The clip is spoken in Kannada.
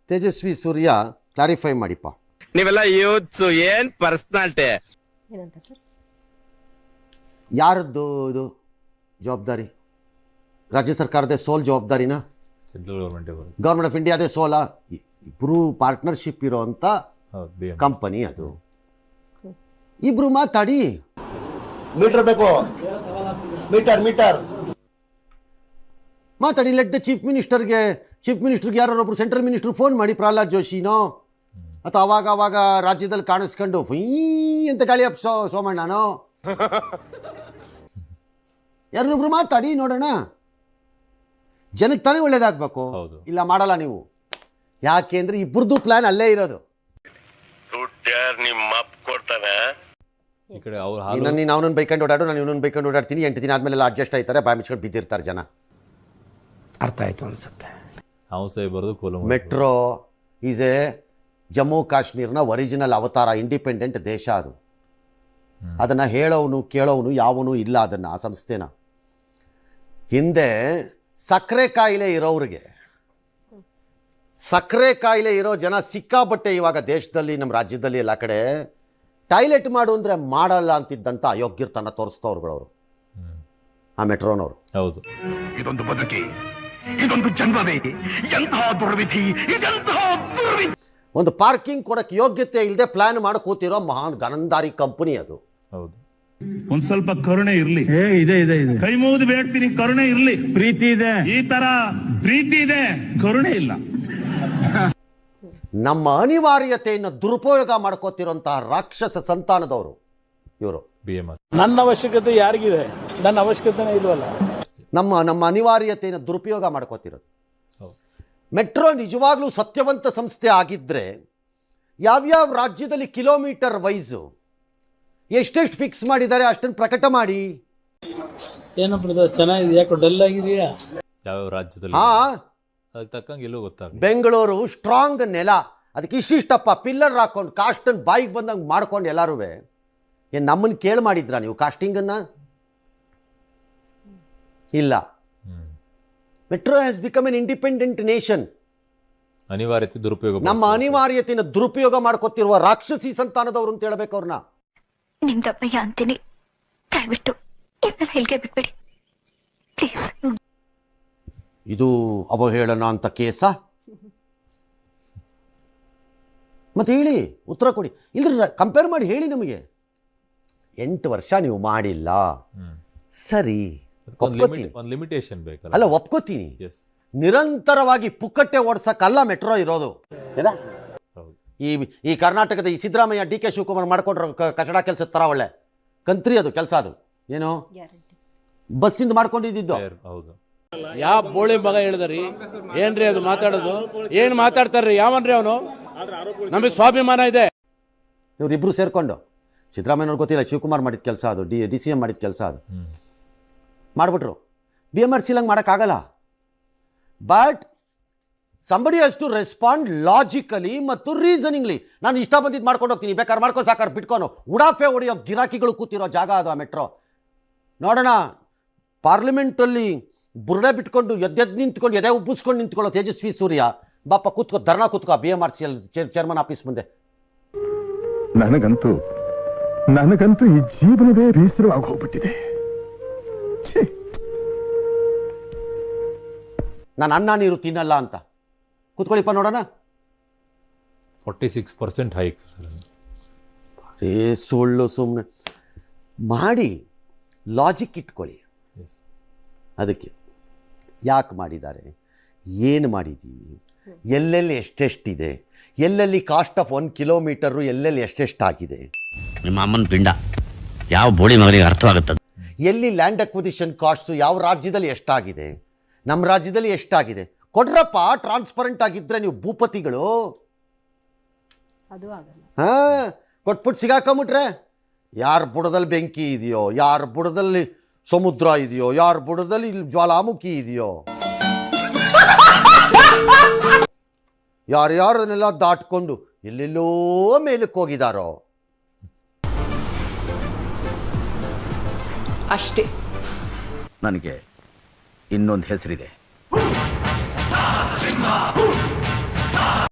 ತೇಜಸ್ವಿ ಸೂರ್ಯ ಕ್ಲಾರಿಫೈ ಮಾಡಿಪ್ಪ. ನೀವೆಲ್ಲ ಯೂತ್ಸು ಏನ್ ಪರ್ಸನಾಲಿಟಿ ಏನಂತ ಸರ್? ಯಾರದ್ದು ಇದು ಜವಾಬ್ದಾರಿ? ರಾಜ್ಯ ಸರ್ಕಾರದ ಸೋಲ್ ಜವಾಬ್ದಾರಿನಾ? Government of ಇಂಡಿಯಾದೇ ಸೋಲಾ? ಇಬ್ರು ಪಾರ್ಟ್ನರ್ಶಿಪ್ ಇರೋಂಥ ಕಂಪನಿ ಅದು. ಇಬ್ರು ಮಾತಾಡಿ. ಮೀಟರ್ ಬೇಕು, ಮೀಟರ್ ಮಾತಾಡಿ. ಲೆಟ್ ದ ಚೀಫ್ ಮಿನಿಸ್ಟರ್ಗೆ ಯಾರೊಬ್ಬರು ಸೆಂಟ್ರಲ್ ಮಿನಿಸ್ಟರ್ ಫೋನ್ ಮಾಡಿ, ಪ್ರಹ್ಲಾದ್ ಜೋಶಿನೋ ಅಥವಾ ಅವಾಗ ರಾಜ್ಯದಲ್ಲಿ ಕಾಣಿಸ್ಕೊಂಡು ಫೀ ಅಂತ ಗಾಳಿ ಅಪ್ಸೋ ಸೋಮಣ್ಣನೋ ಯಾರೊಬ್ರು ಮಾತಾಡಿ ನೋಡೋಣ. ಜನಕ್ಕೆ ತಾನೇ ಒಳ್ಳೇದಾಗಬೇಕು. ಇಲ್ಲ ಮಾಡಲ್ಲ ನೀವು. ಯಾಕೆಂದ್ರೆ ಇಬ್ಬರದು ಪ್ಲಾನ್ ಅಲ್ಲೇ ಇರೋದು. ನೀನು ಅವನನ್ನು ಬೈಕೊಂಡು ಓಡಾಡು, ನಾನು ಇವನನ್ನು ಬೈಕೊಂಡು ಓಡಾಡ್ತೀನಿ. 8 ದಿನ ಆದ್ಮೇಲೆ ಅಡ್ಜಸ್ಟ್ ಆಯ್ತಾರೆ, ಬಾಯಿ ಮುಚ್ಕೊಂಡು ಬಿದ್ದಿರ್ತಾರೆ ಜನ. ಅರ್ಥ ಆಯ್ತು ಅನ್ಸುತ್ತೆ. ಮೆಟ್ರೋ ಈಸ್ ಎ ಜಮ್ಮು ಕಾಶ್ಮೀರ್ನ ಒರಿಜಿನಲ್ ಅವತಾರ, ಇಂಡಿಪೆಂಡೆಂಟ್ ದೇಶ ಅದು. ಅದನ್ನು ಹೇಳೋನು ಕೇಳೋನು ಯಾವನು ಇಲ್ಲ. ಅದನ್ನು ಆ ಸಂಸ್ಥೆನ ಹಿಂದೆ ಸಕ್ಕರೆ ಕಾಯಿಲೆ ಇರೋ ಜನ ಸಿಕ್ಕಾಬಟ್ಟೆ ಇವಾಗ ದೇಶದಲ್ಲಿ, ನಮ್ಮ ರಾಜ್ಯದಲ್ಲಿ ಎಲ್ಲ ಕಡೆ ಟಾಯ್ಲೆಟ್ ಮಾಡು ಅಂದರೆ ಮಾಡಲ್ಲ ಅಂತಿದ್ದಂಥ ಅಯೋಗ್ಯರ್ತನ ತೋರಿಸ್ತವ್ರುಗಳವರು ಆ ಮೆಟ್ರೋನವರು. ಹೌದು, ಇದೊಂದು ಬದುಕಿ, ಇದೊಂದು ಜನ್ಮವೇ, ಎಂತಹ ದುರ್ವಿಧಿ, ಇದೆಂತಹ ದುರ್ವಿಧಿ. ಒಂದು ಪಾರ್ಕಿಂಗ್ ಕೊಡಕ್ಕೆ ಯೋಗ್ಯತೆ ಇಲ್ಲದೆ ಪ್ಲಾನ್ ಮಾಡಿ ಕೂತಿರೋ ಮಹಾನ್ ಗನಂದಾರಿ ಕಂಪನಿ ಅದು. ಹೌದು. ಒಂದ್ ಸ್ವಲ್ಪ ಕರುಣೆ ಇರ್ಲಿ. ಇದೆ ಕೈ ಮುಗಿದು ಬೇಡ್ತೀನಿ, ಕರುಣೆ ಇರ್ಲಿ. ಪ್ರೀತಿ ಇದೆ, ಈ ತರ ಪ್ರೀತಿ ಇದೆ, ಕರುಣೆ ಇಲ್ಲ. ನಮ್ಮ ಅನಿವಾರ್ಯತೆಯನ್ನು ದುರುಪಯೋಗ ಮಾಡ್ಕೋತಿರೋಂತಹ ರಾಕ್ಷಸ ಸಂತಾನದವರು ಇವರು. ನನ್ನ ಅವಶ್ಯಕತೆ ಯಾರಿಗಿದೆ? ನನ್ನ ಅವಶ್ಯಕತೆನೇ ಇಲ್ವಲ್ಲ. ನಮ್ಮ ಅನಿವಾರ್ಯತೆಯನ್ನು ದುರುಪಯೋಗ ಮಾಡ್ಕೋತಿರೋದು. ಮೆಟ್ರೋ ನಿಜವಾಗ್ಲೂ ಸತ್ಯವಂತ ಸಂಸ್ಥೆ ಆಗಿದ್ದರೆ ಯಾವ್ಯಾವ ರಾಜ್ಯದಲ್ಲಿ ಕಿಲೋಮೀಟರ್ ವೈಸು ಎಷ್ಟೆಷ್ಟು ಫಿಕ್ಸ್ ಮಾಡಿದ್ದಾರೆ ಅಷ್ಟನ್ನು ಪ್ರಕಟ ಮಾಡಿ. ಏನಪ್ಪ ಚೆನ್ನಾಗಿದೆ, ಯಾಕೋ ಡಲ್ ಆಗಿದೆಯಾ? ಯಾವ ರಾಜ್ಯದಲ್ಲಿ? ಅದಕ್ಕೆ ತಕ್ಕಂಗೆ ಎಲ್ಲೂ ಗೊತ್ತಾಗ. ಬೆಂಗಳೂರು ಸ್ಟ್ರಾಂಗ್ ನೆಲ, ಅದಕ್ಕೆ ಇಷ್ಟಿಷ್ಟಪ್ಪ ಪಿಲ್ಲರ್ ಹಾಕೊಂಡು ಕಾಸ್ಟನ್ನು ಬಾಯಿಗೆ ಬಂದಂಗೆ ಮಾಡ್ಕೊಂಡು ಎಲ್ಲರೂ ಏನು ನಮ್ಮನ್ನು ಕೇಳಿ ಮಾಡಿದ್ರಾ ನೀವು ಕಾಸ್ಟಿಂಗನ್ನು? ಇಲ್ಲ. Metro has become an independent nation. ಅನಿವಾರ್ಯತೆ ದುರುಪಯೋಗ, ನಮ್ಮ ಅನಿವಾರ್ಯತೆಯನ್ನು ದುರುಪಯೋಗ ಮಾಡ್ಕೊತಿರುವ ರಾಕ್ಷಸಿ ಸಂತಾನದವರು ಅಂತ ಹೇಳ್ಬೇಕು ಅವ್ರನ್ನ. ನಿಮ್ದಪ್ಪಯ್ಯ ಅಂತೀನಿ, ದಯವಿಟ್ಟು ಇದನ್ನ ಹೇಳಿಕೆ ಬಿಟ್ಬಿಡಿ ಪ್ಲೀಸ್. ಇದು ಅವಹೇಳನ ಅಂತ ಕೇಸ? ಮತ್ತೆ ಹೇಳಿ, ಉತ್ತರ ಕೊಡಿ. ಇಲ್ದ್ರ ಕಂಪೇರ್ ಮಾಡಿ ಹೇಳಿ ನಮಗೆ. 8 ವರ್ಷ ನೀವು ಮಾಡಿಲ್ಲ, ಸರಿ, ಲಿಮಿಟೇಷನ್ ಬೇಕಲ್ಲ? ಅಲ್ಲ, ಒಪ್ಕೋತೀನಿ. ನಿರಂತರವಾಗಿ ಪುಕ್ಕಟ್ಟೆ ಓಡಿಸಕ್ಕಲ್ಲ ಮೆಟ್ರೋ ಇರೋದು. ಈ ಕರ್ನಾಟಕದ ಈ ಸಿದ್ದರಾಮಯ್ಯ ಡಿ ಕೆ ಶಿವಕುಮಾರ್ ಮಾಡ್ಕೊಂಡ್ರ ಕಚಡ ಕೆಲಸದ ಥರ ಒಳ್ಳೆ ಕಂತ್ರಿ ಅದು ಕೆಲಸ. ಅದು ಏನು ಬಸ್ಸಿಂದ ಮಾಡ್ಕೊಂಡಿದ್ದು? ಹೌದು. ಯಾವ ಬೋಳಿ ಮಗ ಹೇಳಿದ್ರಿ? ಏನ್ರಿ ಅದು ಮಾತಾಡೋದು? ಏನ್ ಮಾತಾಡ್ತಾರ್ರಿ? ಯಾವನ್ರಿ ಅವನು? ನಮಗೆ ಸ್ವಾಭಿಮಾನ ಇದೆ. ಇವರಿಬ್ರು ಸೇರ್ಕೊಂಡು, ಸಿದ್ದರಾಮಯ್ಯನವ್ರು ಗೊತ್ತಿಲ್ಲ, ಶಿವಕುಮಾರ್ ಮಾಡಿದ ಕೆಲಸ ಅದು, ಡಿ ಸಿ ಎಂ ಮಾಡಿದ ಕೆಲಸ ಅದು. ಮಾಡಿಬಿಟ್ರು. BMRC ಲಂಗೆ ಮಾಡೋಕ್ಕಾಗಲ್ಲ. But somebody has to respond logically ಮತ್ತು ರೀಸನಿಂಗ್ಲಿ. ನಾನು ಇಷ್ಟ ಬಂದಿದ್ದು ಮಾಡ್ಕೊಂಡು ಹೋಗ್ತೀನಿ, ಬೇಕಾದ್ರೆ ಮಾಡ್ಕೋ, ಸಾಕಾರ ಬಿಟ್ಕೊನು. ಉಡಾಫೆ ಹೊಡೆಯೋ ಗಿರಾಕಿಗಳು ಕೂತಿರೋ ಜಾಗ ಅದು ಆ ಮೆಟ್ರೋ. ನೋಡೋಣ, ಪಾರ್ಲಿಮೆಂಟಲ್ಲಿ ಬುರುಡೆ ಬಿಟ್ಕೊಂಡು ಎದ್ದೆದ್ದು ನಿಂತ್ಕೊಂಡು ಎದೆ ಉಬ್ಬಿಸ್ಕೊಂಡು ನಿಂತ್ಕೊಳ್ಳೋ ತೇಜಸ್ವಿ ಸೂರ್ಯ ಬಾಪ ಕೂತ್ಕೋ, ಧರ್ನಾ ಕೂತ್ಕೋ BMRC ಚೇರ್ಮನ್ ಆಫೀಸ್ ಮುಂದೆ. ನನಗಂತೂ ಈ ಜೀವನವೇ ಬೇಸರವಾಗಿ ಹೋಗ್ಬಿಟ್ಟಿದೆ. ನಾನು ಅನ್ನ ನೀರು ತಿನ್ನಲ್ಲ ಅಂತ ಕೂತ್ಕೊಳ್ಳಿಪ್ಪ, ನೋಡೋಣ. 46% ಹೈಕ್. ಸುಳ್ಳು ಸುಮ್ಮನೆ ಮಾಡಿ ಲಾಜಿಕ್ ಇಟ್ಕೊಳ್ಳಿ. ಅದಕ್ಕೆ ಯಾಕೆ ಮಾಡಿದ್ದಾರೆ, ಏನು ಮಾಡಿದ್ದೀವಿ, ಎಲ್ಲೆಲ್ಲಿ ಎಷ್ಟೆಷ್ಟಿದೆ, ಎಲ್ಲೆಲ್ಲಿ ಕಾಸ್ಟ್ ಆಫ್ 1 ಕಿಲೋಮೀಟರು ಎಲ್ಲೆಲ್ಲಿ ಎಷ್ಟೆಷ್ಟಾಗಿದೆ. ನಿಮ್ಮ ಅಮ್ಮನ ಪಿಂಡ ಯಾವ ಬೋಳಿ ಮಗನಿಗೆ ಅರ್ಥವಾಗುತ್ತದೆ. ಎಲ್ಲಿ ಲ್ಯಾಂಡ್ ಅಕ್ವಿಸಿಷನ್ ಕಾಸ್ಟು ಯಾವ ರಾಜ್ಯದಲ್ಲಿ ಎಷ್ಟಾಗಿದೆ, ನಮ್ಮ ರಾಜ್ಯದಲ್ಲಿ ಎಷ್ಟಾಗಿದೆ ಕೊಡ್ರಪ್ಪ. ಟ್ರಾನ್ಸ್ಪರೆಂಟ್ ಆಗಿದ್ದರೆ ನೀವು ಭೂಪತಿಗಳು. ಕೊಟ್ಬಿಟ್ಟು ಸಿಗಾಕೊಂಬಿಟ್ರೆ ಯಾರ ಬುಡದಲ್ಲಿ ಬೆಂಕಿ ಇದೆಯೋ, ಯಾರ ಬುಡದಲ್ಲಿ ಸಮುದ್ರ ಇದೆಯೋ, ಯಾರ ಬುಡದಲ್ಲಿ ಜ್ವಾಲಾಮುಖಿ ಇದೆಯೋ, ಯಾರ್ಯಾರನ್ನೆಲ್ಲ ದಾಟ್ಕೊಂಡು ಎಲ್ಲೆಲ್ಲೋ ಮೇಲಕ್ಕೆ ಹೋಗಿದಾರೋ ಅಷ್ಟೇ. ನನಗೆ ಇನ್ನೊಂದು ಹೆಸರಿದೆ.